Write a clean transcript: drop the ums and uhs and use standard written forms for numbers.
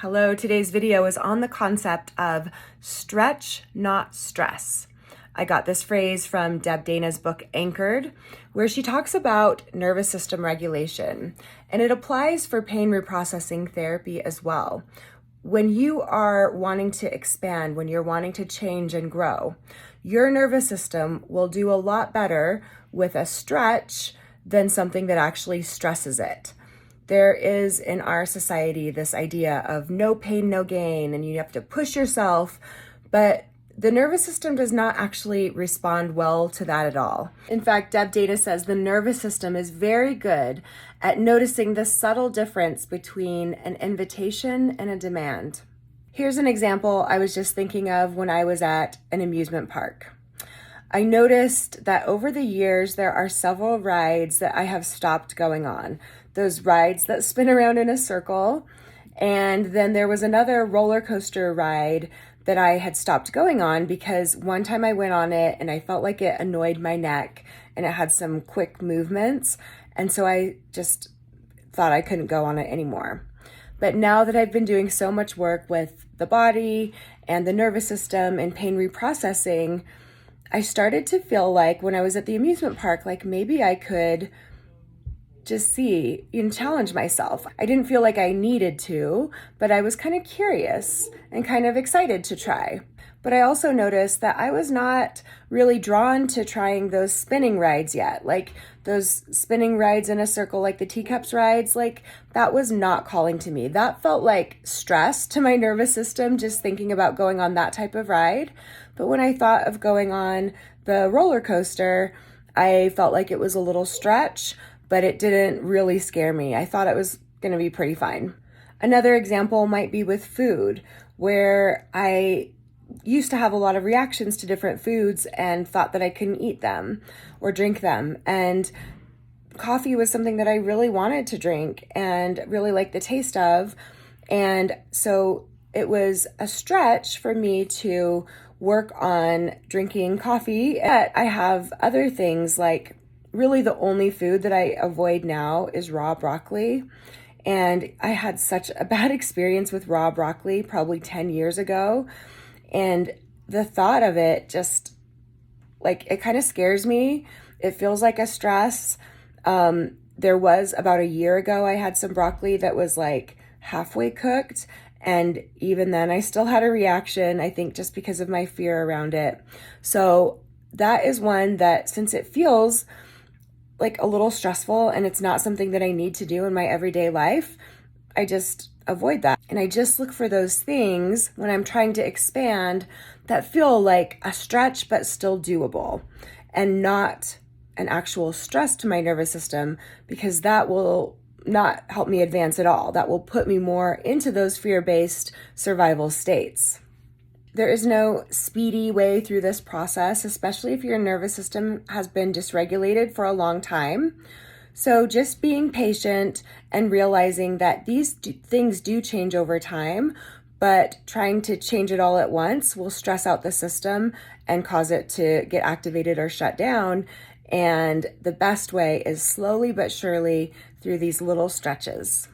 Hello, today's video is on the concept of stretch, not stress. I got this phrase from Deb Dana's book, Anchored, where she talks about nervous system regulation, and it applies for pain reprocessing therapy as well. When you are wanting to expand, when you're wanting to change and grow, your nervous system will do a lot better with a stretch than something that actually stresses it. There is in our society this idea of no pain, no gain, and you have to push yourself, but the nervous system does not actually respond well to that at all. In fact, Deb Dana says the nervous system is very good at noticing the subtle difference between an invitation and a demand. Here's an example I was just thinking of when I was at an amusement park. I noticed that over the years, there are several rides that I have stopped going on. Those rides that spin around in a circle. And then there was another roller coaster ride that I had stopped going on because one time I went on it and I felt like it annoyed my neck and it had some quick movements. And so I just thought I couldn't go on it anymore. But now that I've been doing so much work with the body and the nervous system and pain reprocessing, I started to feel like when I was at the amusement park, like maybe I could just see and challenge myself. I didn't feel like I needed to, but I was kind of curious and kind of excited to try. But I also noticed that I was not really drawn to trying those spinning rides yet. Like those spinning rides in a circle, like the teacups rides, like that was not calling to me. That felt like stress to my nervous system, just thinking about going on that type of ride. But when I thought of going on the roller coaster, I felt like it was a little stretch, but it didn't really scare me. I thought it was going to be pretty fine. Another example might be with food, where I used to have a lot of reactions to different foods and thought that I couldn't eat them or drink them. And coffee was something that I really wanted to drink and really liked the taste of. And so it was a stretch for me to work on drinking coffee. Yet I have other things, like really the only food that I avoid now is raw broccoli. And I had such a bad experience with raw broccoli probably 10 years ago. And the thought of it just, like, it kind of scares me. It feels like a stress. There was about a year ago, I had some broccoli that was like halfway cooked. And even then I still had a reaction, I think just because of my fear around it. So that is one that, since it feels like a little stressful and it's not something that I need to do in my everyday life, I just avoid that. And I just look for those things when I'm trying to expand that feel like a stretch but still doable and not an actual stress to my nervous system, because that will not help me advance at all. That will put me more into those fear-based survival states. There is no speedy way through this process, especially if your nervous system has been dysregulated for a long time. So just being patient and realizing that these things do change over time, but trying to change it all at once will stress out the system and cause it to get activated or shut down. And the best way is slowly but surely through these little stretches.